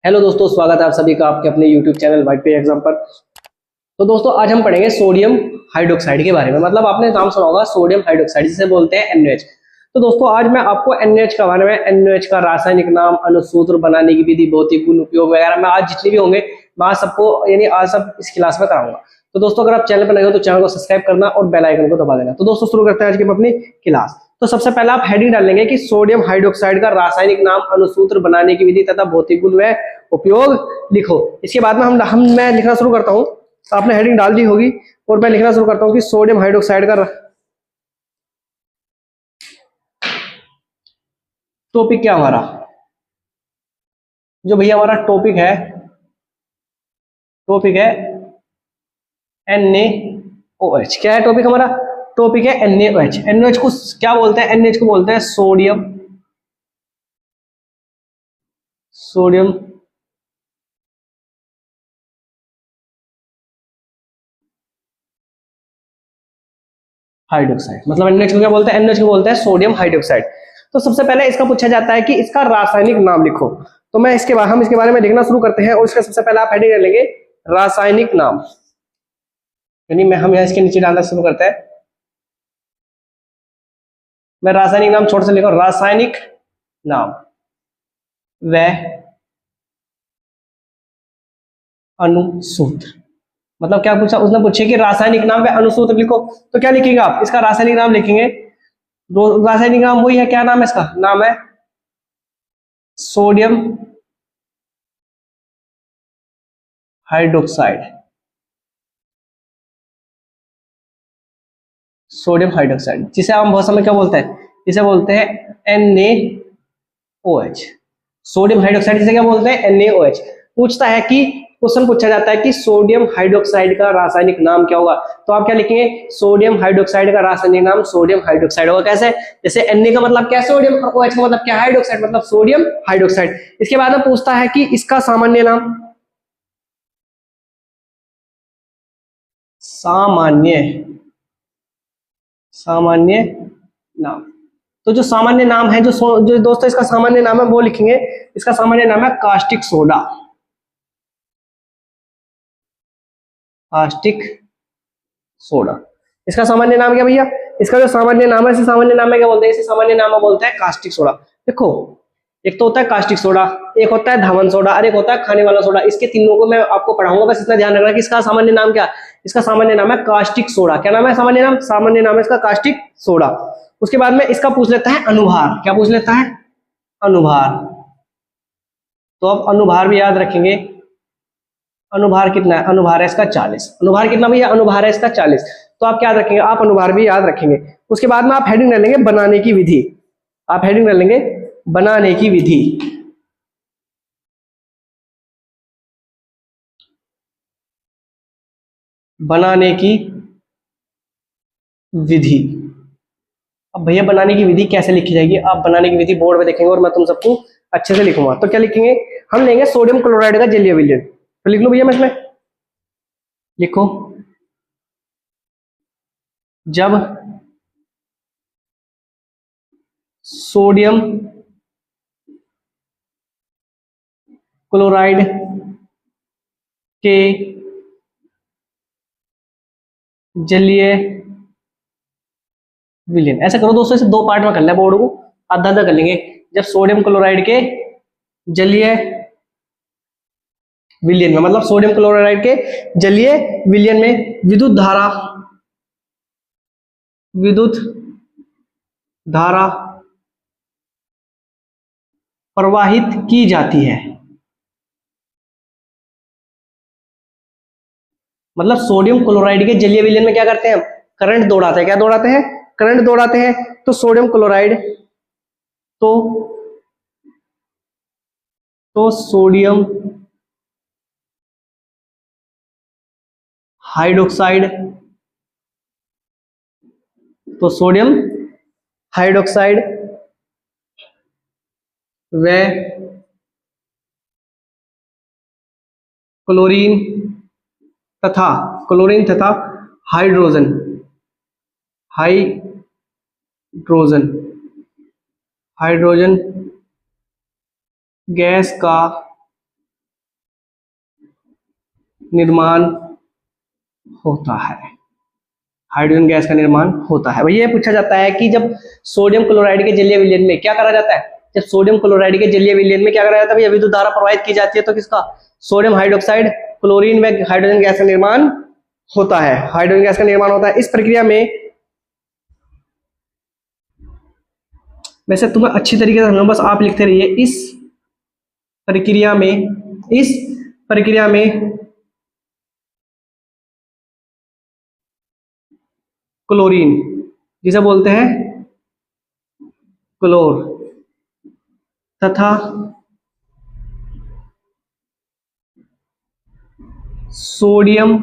Hello दोस्तों, स्वागत है आप सभी का आपके अपने YouTube channel white page exam पर। तो दोस्तों आज हम पढ़ेंगे सोडियम हाइड्रोक्साइड के बारे में। मतलब आपने नाम सुना होगा सोडियम हाइड्रोक्साइड, जिसे बोलते हैं NaOH। तो दोस्तों आज मैं आपको NaOH के बारे में, NaOH का रासायनिक नाम, अणुसूत्र, बनाने की विधि, भौतिक गुण, उपयोग वगैरह मैं आज जितने भी होंगे मैं आज सबको यानी आज सब इस क्लास में कराऊंगा। तो दोस्तों अगर आप चैनल पर नए हो तो चैनल को सब्सक्राइब करना और बेल आइकन को दबा देना। तो दोस्तों शुरू करते हैं आज की अपनी क्लास। तो सबसे पहले आप हेडिंग डालेंगे कि सोडियम हाइड्रोक्साइड का रासायनिक नाम, अणुसूत्र, बनाने की विधि तथा भौतिक गुण व उपयोग लिखो। इसके बाद में मैं लिखना शुरू करता हूं। तो आपने हेडिंग डाल दी होगी और मैं लिखना शुरू करता हूं कि सोडियम हाइड्रोक्साइड का टॉपिक क्या हमारा, जो भैया हमारा टॉपिक है NaOH। क्या है टॉपिक हमारा? टॉपिक है NaOH। NaOH को क्या बोलते हैं? NaOH को बोलते हैं सोडियम हाइड्रोक्साइड। मतलब NaOH को क्या बोलते हैं? NaOH को बोलते हैं सोडियम हाइड्रोक्साइड। तो सबसे पहले इसका पूछा जाता है कि इसका रासायनिक नाम लिखो। तो मैं हम इसके बारे में लिखना शुरू करते हैं और इसका सबसे पहले आप हेडिंग लेंगे रासायनिक नाम। यानी हम यहाँ इसके नीचे डालना शुरू करते हैं। मैं रासायनिक नाम छोटे से लिखा, रासायनिक नाम व अणुसूत्र। मतलब क्या पूछा उसने? पूछे कि रासायनिक नाम व अणुसूत्र लिखो। तो क्या लिखेंगे आप? इसका रासायनिक नाम लिखेंगे। रासायनिक नाम वही है, क्या नाम है इसका? नाम है सोडियम हाइड्रोक्साइड। सोडियम हाइड्रोक्साइड जिसे हम बहुत समय क्या बोलते हैं? जिसे बोलते हैं NaOH। सोडियम हाइड्रोक्साइड जिसे क्या बोलते हैं? NaOH। पूछता है कि क्वेश्चन पूछा जाता है कि सोडियम हाइड्रोक्साइड का रासायनिक नाम क्या होगा। तो आप क्या लिखेंगे? सोडियम हाइड्रोक्साइड का रासायनिक नाम सोडियम हाइड्रोक्साइड होगा। कैसे? जैसे Na का मतलब क्या है? सोडियम, और OH का मतलब क्या है? हाइड्रोक्साइड, मतलब सोडियम हाइड्रोक्साइड। इसके बाद में पूछता है कि इसका सामान्य नाम, सामान्य सामान्य नाम। तो जो सामान्य नाम है, जो दोस्तों इसका सामान्य नाम है वो लिखेंगे। इसका सामान्य नाम है कास्टिक सोडा। कास्टिक सोडा इसका सामान्य नाम क्या भैया? इसका जो सामान्य नाम है, इसे सामान्य नाम में क्या बोलते हैं? इसे सामान्य नाम में बोलते हैं कास्टिक सोडा। देखो, एक तो होता है कास्टिक सोडा, एक होता है धावन सोडा और एक होता है खाने वाला सोडा। इसके तीनों को मैं आपको पढ़ाऊंगा, बस इतना ध्यान रखना कि इसका सामान्य नाम क्या है। इसका सामान्य नाम है कास्टिक सोडा। क्या नाम है? सामान्य नाम है इसका कास्टिक सोडा। उसके बाद में इसका पूछ लेता है अनुभार। क्या पूछ लेता है? अनुभार। तो अब अनुभार भी याद रखेंगे। अनुभार कितना है? अनुभार है इसका 40। अनुभार कितना भैया? अनुभार है इसका 40। तो आप क्या याद रखेंगे? आप अनुभार भी याद रखेंगे। उसके बाद में आप हेडिंग ले लेंगे बनाने की विधि। आप हेडिंग ले लेंगे बनाने की विधि। बनाने की विधि। अब भैया बनाने की विधि कैसे लिखी जाएगी? आप बनाने की विधि बोर्ड पे देखेंगे और मैं तुम सबको अच्छे से लिखूंगा। तो क्या लिखेंगे? हम लेंगे सोडियम क्लोराइड का जलीय विलयन। तो लिख लो भैया, मैं इसमें लिखो, जब सोडियम क्लोराइड के जलीय विलयन। ऐसा करो दोस्तों, इसे दो पार्ट में कर ले, बोर्ड को आधा आधा कर लेंगे। जब सोडियम क्लोराइड के जलीय विलयन में, मतलब सोडियम क्लोराइड के जलीय विलयन में विद्युत धारा प्रवाहित की जाती है। मतलब सोडियम क्लोराइड के जलीय विलयन में क्या करते हैं हम? करंट दौड़ाते हैं। क्या दौड़ाते हैं? करंट दौड़ाते हैं। तो सोडियम क्लोराइड तो सोडियम हाइड्रोक्साइड तो सोडियम हाइड्रोक्साइड व क्लोरीन तथा हाइड्रोजन हाइड्रोजन हाइड्रोजन गैस का निर्माण होता है, हाइड्रोजन गैस का निर्माण होता है। भैया पूछा जाता है कि जब सोडियम क्लोराइड के जलीय विलयन में क्या करा जाता है, जब सोडियम क्लोराइड के जलीय विलयन में क्या करा जाता है भैया, विद्युत धारा प्रवाहित की जाती है, तो किसका, सोडियम हाइड्रोक्साइड क्लोरीन में हाइड्रोजन गैस का निर्माण होता है, हाइड्रोजन गैस का निर्माण होता है। इस प्रक्रिया में वैसे तुम्हें अच्छी तरीके से समझो, बस आप लिखते रहिए, इस प्रक्रिया में क्लोरीन, जिसे बोलते हैं क्लोर, तथा सोडियम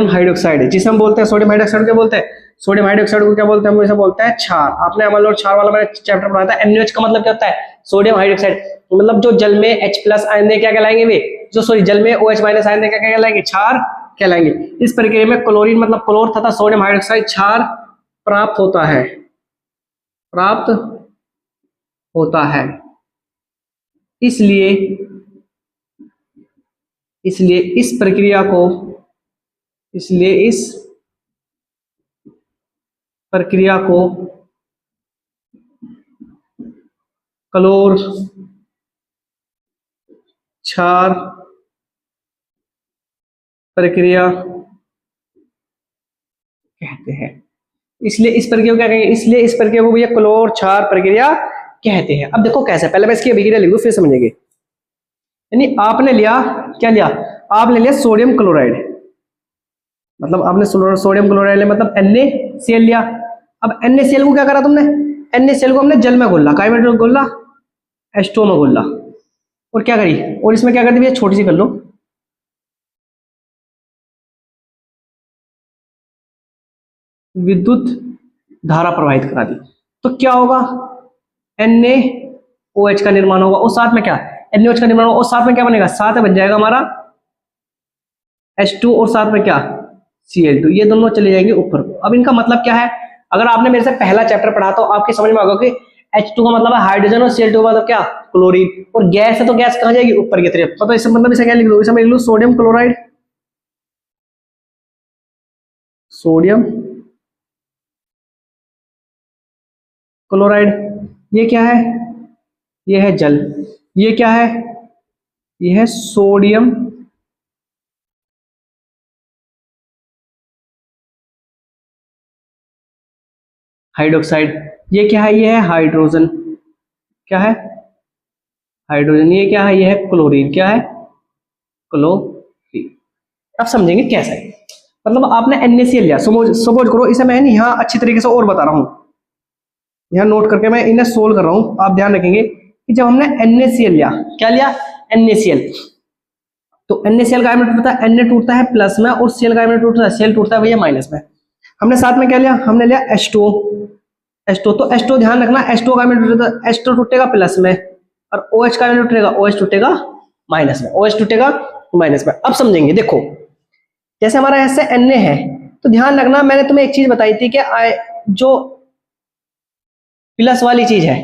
हाइड्रोक्साइड, जिसे हम बोलते हैं सोडियम हाइड्रोक्साइड, क्या बोलते हैं, सोडियम हाइड्रोक्साइड को क्या बोलते हैं, हम इसे बोलते हैं क्षार। आपने अमल और क्षार वाला मैंने चैप्टर पढ़ाया था। NaOH का मतलब क्या होता है, सोडियम हाइड्रोक्साइड, मतलब जो जल में H+ आयन दे क्या कहलाएंगे वे, जो सॉरी जल में OH- आयन दे क्या कहलाएंगे, क्षार कहलाएंगे। इस प्रक्रिया में क्लोरीन मतलब क्लोर तथा सोडियम हाइड्रोक्साइड क्षार प्राप्त होता है। इसलिए इस प्रक्रिया को क्लोर क्षार प्रक्रिया कहते हैं। इसलिए इस प्रक्रिया को क्या कहेंगे, इसलिए इस प्रक्रिया को भैया क्लोर क्षार प्रक्रिया कहते हैं। अब देखो कैसे, पहले मैं इसकी अभिक्रिया लिख दूं फिर समझेंगे। यानी आपने लिया, क्या लिया, आपने लिया सोडियम क्लोराइड, मतलब आपने सोडियम क्लोराइड लिया, मतलब NaCl लिया। अब NaCl को क्या करा तुमने, NaCl को हमने जल में घोला, काय में घोला, H2O में घोला, और क्या करी, और इसमें क्या कर दी भैया, छोटी सी कर लो, विद्युत धारा प्रवाहित करा दी। तो क्या होगा, NaOH का निर्माण होगा, और साथ में क्या, NaOH का निर्माण होगा, और साथ में क्या बनेगा, साथ में बन जाएगा हमारा H2 और साथ में क्या, Cl2, ये दोनों चले जाएंगे ऊपर को। अब इनका मतलब क्या है, अगर आपने मेरे से पहला चैप्टर पढ़ा तो आपके समझ में आएगा कि H2 का मतलब है हाइड्रोजन और Cl2 का मतलब क्या, क्लोरीन, और गैस है तो गैस कहां जाएगी, ऊपर की तरफ। तो इसका मतलब इसे क्या लिख लो, इसे मैं लिख लूं सोडियम क्लोराइड, सोडियम क्लोराइड, ये क्या है, ये है जल, ये क्या है, ये है सोडियम हाइड्रोक्साइड, ये क्या है, ये है हाइड्रोजन, क्या है, हाइड्रोजन, ये क्या है, ये है क्लोरीन, क्या है, क्लोरीन। अब समझेंगे कैसे, मतलब आपने NaCl लिया, सपोज करो, इसे मैं यहाँ अच्छी तरीके से और बता रहा हूँ, यहाँ नोट करके मैं इन्हें सोल्व कर रहा हूँ। आप ध्यान रखेंगे कि जब हमने NaCl लिया, क्या लिया, NaCl, तो NaCl का टूटता है, Na टूटता है प्लस में, और Cl का टूटता है, Cl टूटता है भैया माइनस में। हमने साथ में क्या लिया, हमने लिया H2O, तो H2O ध्यान रखना, H2O का H2 टूटेगा प्लस में, और OH का टूटेगा, OH टूटेगा माइनस में, OH टूटेगा माइनस में। अब समझेंगे, देखो जैसे हमारा ऐसे Na है, तो ध्यान रखना, मैंने तुम्हें एक चीज बताई थी कि जो प्लस वाली चीज है,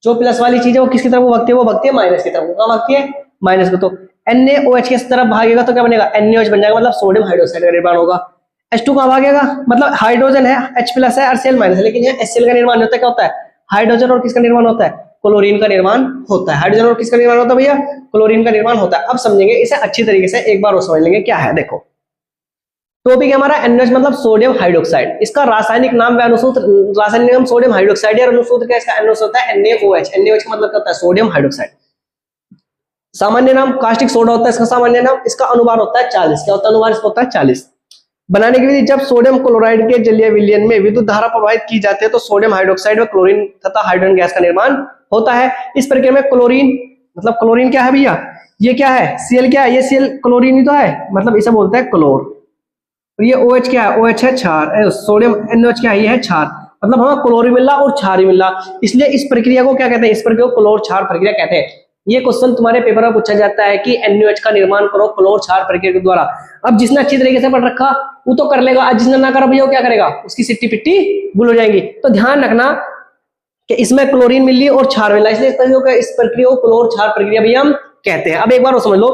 जो प्लस वाली चीज है वो किसकी तरफ भगती है, वो भगती है माइनस की तरफ। कहां भगती है, माइनस को। तो NaOH की तरफ भागेगा तो क्या बनेगा, NaOH बन जाएगा, मतलब सोडियम हाइड्रोक्साइड का निर्माण होगा। H2 कहां भागेगा, मतलब हाइड्रोजन है, H+ है और Cl- है, लेकिन यहाँ HCl का निर्माण होता है, क्या होता है, हाइड्रोजन और किसका निर्माण होता है, क्लोरीन का निर्माण होता है। हाइड्रोजन और किसका निर्माण होता है भैया, क्लोरीन का निर्माण होता है। अब समझेंगे इसे अच्छी तरीके से, एक बार और समझ लेंगे क्या है। देखो टॉपिक है हमारा NaOH मतलब सोडियम हाइड्रोक्साइड, इसका रासायनिक नाम व अनुसूत्र, रासायनिक नाम सोडियम हाइड्रोक्साइड है, और अनुसूत्र क्या इसका, NaOH होता है, NaOH। NaOH का मतलब क्या होता है, सोडियम हाइड्रोक्साइड। सामान्य नाम कास्टिक सोडा होता है इसका सामान्य नाम, इसका अनुभार होता है 40। क्या होता है अनुभार, इसका होता है 40। बनाने की विधि, जब सोडियम क्लोराइड के जलीय विलयन में विद्युत धारा प्रवाहित की जाती है तो सोडियम हाइड्रोक्साइड व क्लोरीन तथा हाइड्रोजन गैस का निर्माण होता है। इस प्रक्रिया में क्लोरीन, मतलब क्लोरीन क्या है भैया, ये क्या है, Cl क्या है, ये Cl क्लोरीन ही तो है, मतलब इसे बोलते हैं क्लोर। और ये OH क्या है, OH है क्षार, सोडियम NaOH क्या है, ये है क्षार, मतलब हमें क्लोरीन मिल रहा और क्षार ही मिल रहा, इसलिए इस प्रक्रिया को क्या कहते हैं, इस प्रक्रिया को क्लोर क्षार प्रक्रिया कहते हैं। ये क्वेश्चन तुम्हारे पेपर में पूछा जाता है कि NaOH का निर्माण करो क्लोर क्षार प्रक्रिया के द्वारा। अब जिसने अच्छी तरीके से पढ़ रखा वो तो कर लेगा, आज जिसने ना करा भैया वो क्या करेगा, उसकी सिट्टी पिट्टी गुल हो जाएंगी। तो ध्यान रखना, कि इसमें क्लोरीन मिल रही है और क्षार मिला, इसलिए इस प्रक्रिया को क्लोर क्षार प्रक्रिया भी हम कहते हैं। अब एक बार वो समझ लो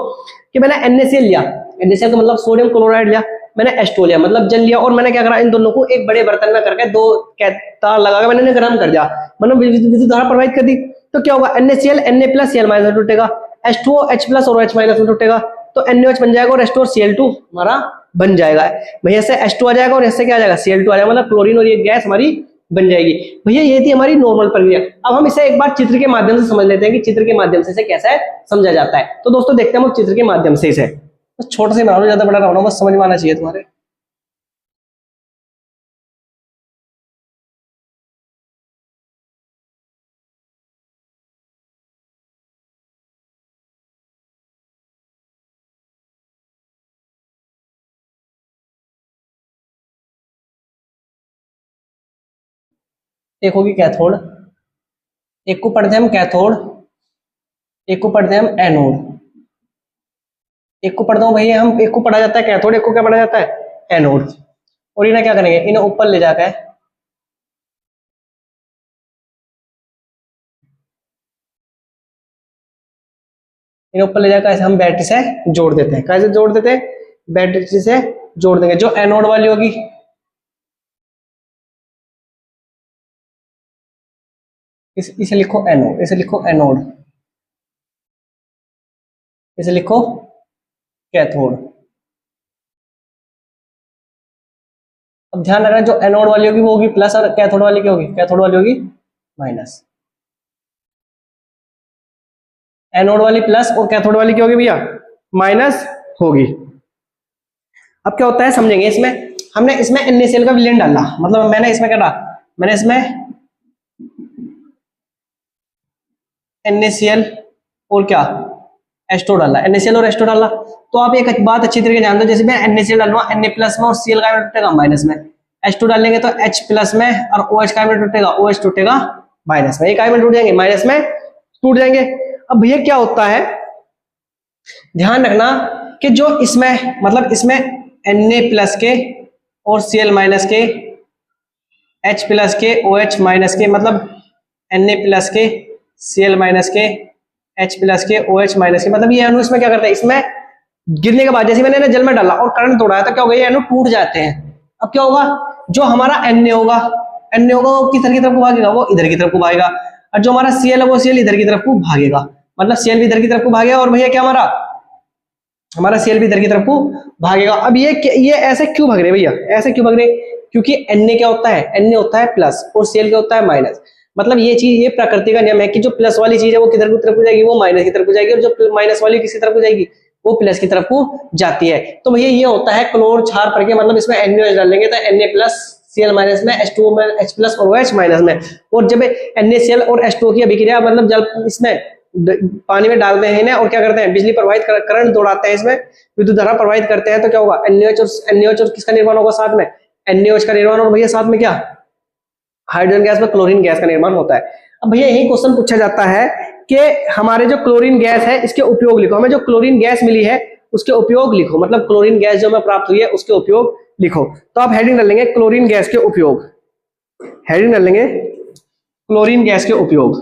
कि मैंने NaCl लिया, NaCl का मतलब सोडियम क्लोराइड लिया, मैंने H2 लिया मतलब जल लिया, और मैंने क्या करा, इन दोनों को एक बड़े बर्तन में करके दो तार लगा के मैंने गर्म कर दिया, मतलब विद्युत धारा प्रवाहित कर दी। तो क्या होगा, NaCl Na+Cl- में टूटेगा, H2O H+ और OH- में टूटेगा, तो NaOH बन जाएगा और H2 और Cl2 हमारा बन जाएगा। भैया से H2 आ जाएगा और इससे क्या आ जाएगा, Cl2 आ जाएगा, मतलब क्लोरीन और ये गैस हमारी बन जाएगी। भैया ये थी हमारी नॉर्मल प्रक्रिया। अब हम इसे एक बार चित्र के माध्यम से समझ लेते हैं कि चित्र के माध्यम से इसे कैसे समझा जाता है। तो दोस्तों देखते हैं हम चित्र के माध्यम से इसे, बस छोटा से बना लो, ज्यादा बड़ा ना बनाओ, बस समझ में आना चाहिए तुम्हारे। एक होगी कैथोड, एक को पढ़ते हैं हम कैथोड, एक को पढ़ते हैं हम एनोड, एक को पढ़ता हूँ भैया हम, एक को पढ़ा जाता है कैथोड, एक को क्या पढ़ा जाता है, एनोड। और इन्हें क्या करेंगे, इन्हें ऊपर ले जाकर, इन्हें ऊपर ले जाकर ऐसे हम बैटरी से जोड़ देते हैं। कैसे जोड़ देते हैं, बैटरी से जोड़ देंगे। जो एनोड वाली होगी, इसे लिखो एनोड, इसे लिखो एनोड, इसे लिखो कैथोड। अब ध्यान रखना, जो एनोड वाली होगी वो होगी प्लस, और कैथोड वाली क्या होगी, कैथोड वाली होगी माइनस। एनोड वाली प्लस और कैथोड वाली क्या होगी भैया, माइनस होगी। अब क्या होता है समझेंगे, इसमें हमने इसमें NaCl का विलयन डाला, मतलब मैंने इसमें क्या डाला, मैंने इसमें NaCl और क्या H2 डाला, NaCl और H2 डाला। तो आप एक बात अच्छी तरीके जानते हो, जैसे मैं NaCl डालूंगा Na+ में और Cl का टूटेगा माइनस में, H2 डालेंगे तो H+ में और OH का टूटेगा, OH टूटेगा माइनस में, एक आयन टूट जाएंगे, माइनस में टूट जाएंगे। अब भैया क्या होता है, ध्यान रखना कि जो इसमें मतलब इसमें Na+ के और Cl- के, H+ के, OH- के, मतलब Na+ के, Cl- के, H+ के, OH- के, मतलब ये अणु इसमें क्या करता है, इसमें गिरने के बाद जैसे मैंने जल में डाला और करंट दौड़ाया तो क्या होगा, ये अणु टूट जाते हैं। अब क्या होगा, जो हमारा Na होगा, Na होगा वो किधर की तरफ को भागेगा, वो इधर की तरफ को भागेगा, और जो हमारा Cl है वो Cl इधर की तरफ को भागेगा, मतलब Cl भी इधर की तरफ को भागेगा, और भैया क्या हमारा Cl भी इधर की तरफ को भागेगा। अब ये ऐसे क्यों भाग रहे भैया, ऐसे क्यों भाग रहे, क्योंकि Na क्या होता है, Na होता है प्लस और Cl क्या होता है माइनस। मतलब ये चीज, ये प्रकृति का नियम है कि जो प्लस वाली चीज है वो किधर की तरफ को जाएगी, वो माइनस की तरफ को जाएगी, और जो माइनस वाली किसी तरफ को जाएगी, वो प्लस की तरफ को जाती है। तो भैया ये होता है क्लोर क्षार प्रक्रिया, मतलब इसमें NaOH डालेंगे तो Na+ Cl- में, H2O में H+ और OH- में, और जब NaCl और H2O की अभिक्रिया मतलब जल इसमें पानी में डालते हैं ना, और क्या करते हैं, बिजली प्रवाहित करंट दौड़ाते हैं, इसमें विद्युत धारा प्रवाहित करते हैं, तो क्या होगा, NaOH और किसका निर्माण होगा साथ में, NaOH का निर्माण, और भैया साथ में क्या, हाइड्रोजन गैस में क्लोरीन गैस का निर्माण होता है। अब भैया यही क्वेश्चन पूछा जाता है कि हमारे जो क्लोरीन गैस है इसके उपयोग लिखो, हमें जो क्लोरीन गैस मिली है उसके उपयोग लिखो, मतलब क्लोरीन गैस जो हमें प्राप्त हुई है उसके उपयोग लिखो। तो आप हेडिंग डाल लेंगे क्लोरीन गैस के उपयोग, हेडिंग डाल लेंगे क्लोरीन गैस के उपयोग,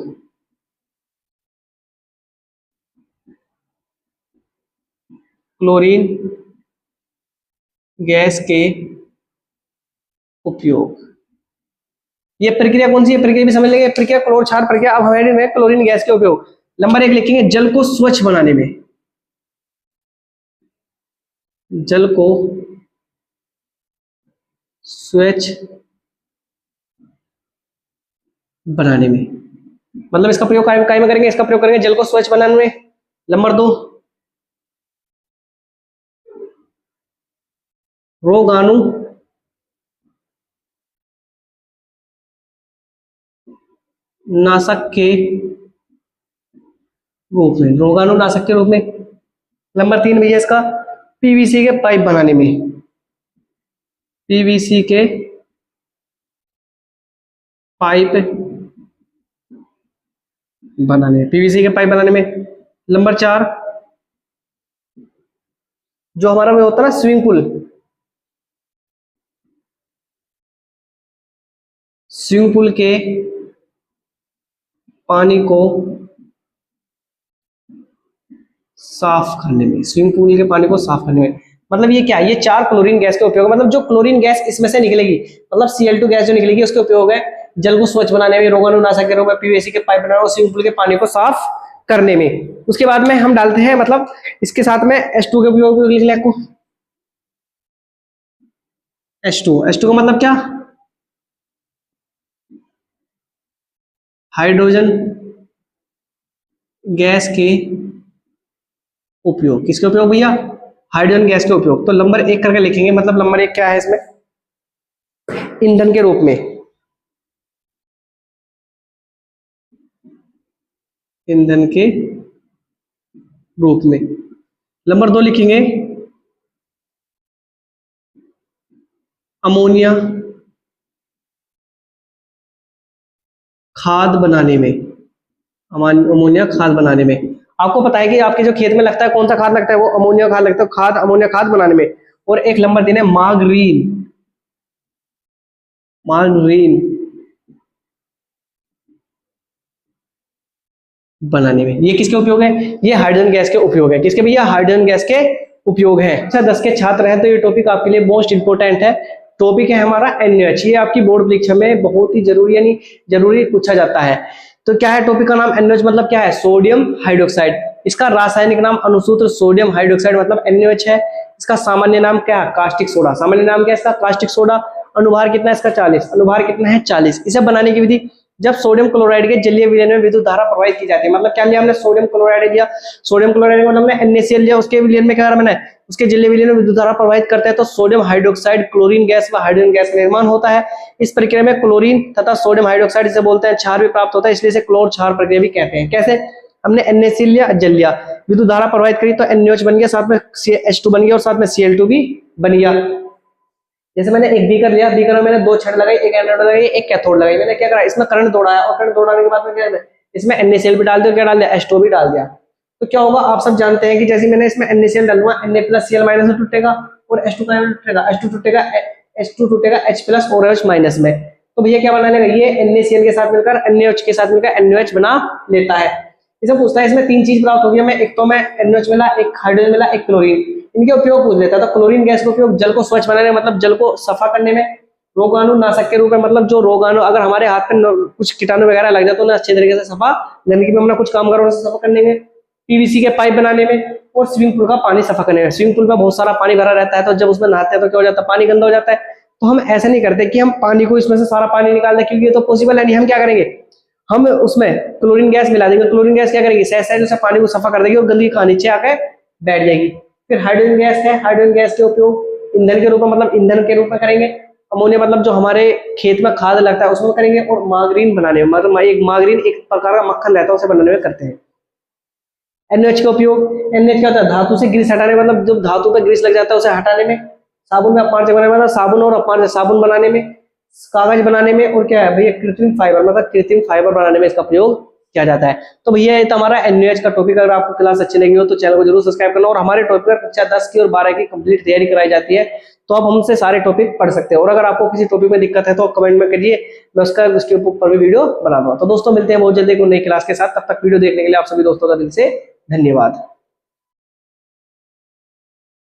क्लोरीन गैस के उपयोग। ये प्रक्रिया कौन सी है, प्रक्रिया भी समझ लेंगे, प्रक्रिया क्लोर क्षार प्रक्रिया। अब हमारे में क्लोरीन गैस के उपयोग, नंबर 1 लिखेंगे जल को स्वच्छ बनाने में, जल को स्वच्छ बनाने में, मतलब इसका प्रयोग काय में करेंगे, इसका प्रयोग करेंगे जल को स्वच्छ बनाने में। नंबर 2 रोगाणु नाशक के रूप में, रोगाणु नाशक के रूप में। नंबर 3 भैया इसका पीवीसी के पाइप बनाने में, पीवीसी के पाइप बनाने में, पीवीसी के पाइप बनाने में। नंबर 4 जो हमारा में होता है ना स्विमिंग पूल, स्विमिंग पूल के पानी को साफ करने में, स्विमिंग पूल के पानी को साफ करने में, मतलब ये क्या है, ये 4 क्लोरीन गैस के उपयोग, मतलब जो क्लोरीन गैस इसमें से निकलेगी, मतलब Cl2 गैस जो निकलेगी उसके उपयोग है जल को स्वच्छ बनाने में, रोगाणुनाशक के रूप में, पीवीसी के पाइप बनाने और स्विमिंग पूल के पानी को साफ करने में। उसके बाद में हम डालते हैं, मतलब इसके साथ में H2 के उपयोग लिख लिया आपको, H2 का मतलब क्या, हाइड्रोजन गैस के उपयोग, किसके उपयोग भैया, हाइड्रोजन गैस के उपयोग। तो नंबर 1 करके लिखेंगे, मतलब नंबर 1 क्या है इसमें, ईंधन के रूप में, ईंधन के रूप में। नंबर 2 लिखेंगे अमोनिया खाद बनाने में, अमोनिया खाद बनाने में। आपको पता है कि आपके जो खेत में लगता है कौन सा खाद लगता है, वो अमोनिया खाद लगता है, खाद अमोनिया खाद बनाने में। और एक नंबर देना है मार्गरीन, मार्गरीन बनाने में। ये किसके उपयोग है, ये हाइड्रोजन गैस के उपयोग है, किसके भैया, हाइड्रोजन गैस के उपयोग है। अच्छा 10 के छात्र हैं तो ये टॉपिक आपके लिए मोस्ट इंपोर्टेंट है, टॉपिक है हमारा NaOH। ये आपकी बोर्ड परीक्षा में बहुत ही जरूरी, यानी जरूरी पूछा जाता है। तो क्या है टॉपिक का नाम, NaOH मतलब क्या है, सोडियम हाइड्रोक्साइड। इसका रासायनिक नाम अनुसूत्र सोडियम हाइड्रोक्साइड मतलब NaOH है। इसका सामान्य नाम क्या है, कास्टिक सोडा। सामान्य नाम क्या है इसका, कास्टिक सोडा। अनुभार कितना है इसका, 40। अनुभार कितना है, 40। इसे बनाने की विधि, जब सोडियम क्लोराइड के जलीय विलयन में विद्युत धारा प्रवाहित की जाती है, मतलब क्या लिया हमने, सोडियम क्लोराइड लिया, सोडियम क्लोराइड का मतलब हमने NaCl लिया, उसके विलयन में क्या करना है, उसके जलीय विलयन में विद्युत धारा प्रवाहित करते हैं तो सोडियम हाइड्रोक्साइड क्लोरीन गैस व हाइड्रोजन गैस का निर्माण होता है। इस प्रक्रिया में क्लोरीन तथा सोडियम हाइड्रोक्साइड जिसे बोलते हैं क्षार भी प्राप्त होता है, इसलिए इसे क्लोर क्षार प्रक्रिया भी कहते हैं। कैसे, हमने NaCl लिया, जल लिया, विद्युत धारा प्रवाहित करी तो NaOH बन गया, साथ में H2 बन गया और साथ में Cl2 भी बन गया। जैसे मैंने एक बीकर लिया, बीकर में मैंने 2 छड़ लगाई, एक एनोड लगाई, एक कैथोड लगाई, मैंने क्या करा, इसमें करंट दौड़ाया और करंट दौड़ाने के बाद में क्या, इसमें NaCl भी डाल दिया, क्या डाल दिया, H2 भी डाल दिया। तो क्या होगा, आप सब जानते हैं कि जैसे मैंने इसमें NaCl डालूंगा, Na+Cl- से टूटेगा और H2 का टूटेगा, H2 टूटेगा, H2 टूटेगा H+ और OH- में। तो भैया क्या बना लेगा, ये NaCl के साथ मिलकर NaOH के साथ मिलकर NaOH बना लेता है। इसे पूछता है इसमें 3 चीज प्राप्त होगी हमें, एक तो मैं NaOH मिला, एक हाइड्रोजन मिला, एक क्लोरीन। इनके उपयोग पूछ लेता है तो क्लोरीन गैस का उपयोग जल को स्वच्छ बनाने में, मतलब जल को सफा करने में, रोगाणुनाशक के रूप में, मतलब जो रोगाणु अगर हमारे हाथ पे कुछ कीटाणु वगैरह लग जाए तो उन्हें अच्छे तरीके से सफा, गंदगी में अपना कुछ काम करो उसे सफा करने में, पीवीसी के पाइप बनाने में और स्विमिंग पूल का पानी सफा करने में। स्विमिंग पूल में बहुत सारा पानी भरा रहता है तो जब उसमें नहाते हैं तो क्या हो जाता है, पानी गंदा हो जाता है। तो हम ऐसा नहीं करते कि हम पानी को इसमें से सारा पानी निकाल दें, क्योंकि ये तो पॉसिबल है नहीं। हम क्या करेंगे, हम उसमें क्लोरीन गैस मिला देंगे, क्लोरीन गैस क्या करेगी, सहज से पानी को सफा कर देगी और गंदगी कहाँ नीचे आके बैठ जाएगी। फिर हाइड्रोजन गैस है, हाइड्रोजन गैस के उपयोग ईंधन के रूप में, मतलब ईंधन के रूप में करेंगे। अमोनिया मतलब जो हमारे खेत में खाद लगता है उसमें करेंगे, और मार्गरीन बनाने में, मतलब एक मार्गरीन एक प्रकार का मक्खन रहता है उसे बनाने में करते हैं। NaOH का उपयोग, NaOH क्या होता है, धातु से ग्रीस हटाने, मतलब जब धातु पे ग्रीस लग जाता है उसे हटाने में। साबुन में अपमार्जक बनाने में, मतलब साबुन और अपमार्जक, साबुन बनाने में, कागज बनाने में, और क्या है भैया, कृत्रिम फाइबर, मतलब कृत्रिम फाइबर बनाने में इसका प्रयोग किया जाता है। तो भैया ये तो हमारा NaOH का टॉपिक। अगर आपको क्लास अच्छी लगी हो तो चैनल को जरूर सब्सक्राइब करना, और हमारे टॉपिक पर कक्षा 10 की और 12 की कंप्लीट तैयारी कराई जाती है, तो आप हमसे सारे टॉपिक पढ़ सकते हैं। और अगर आपको किसी टॉपिक में दिक्कत है तो कमेंट में करिए, मैं उसके ऊपर भी वीडियो बना दूंगा। तो दोस्तों मिलते हैं बहुत जल्दी एक नई क्लास के साथ, तब तक वीडियो देखने के लिए आप सभी दोस्तों का दिल से धन्यवाद।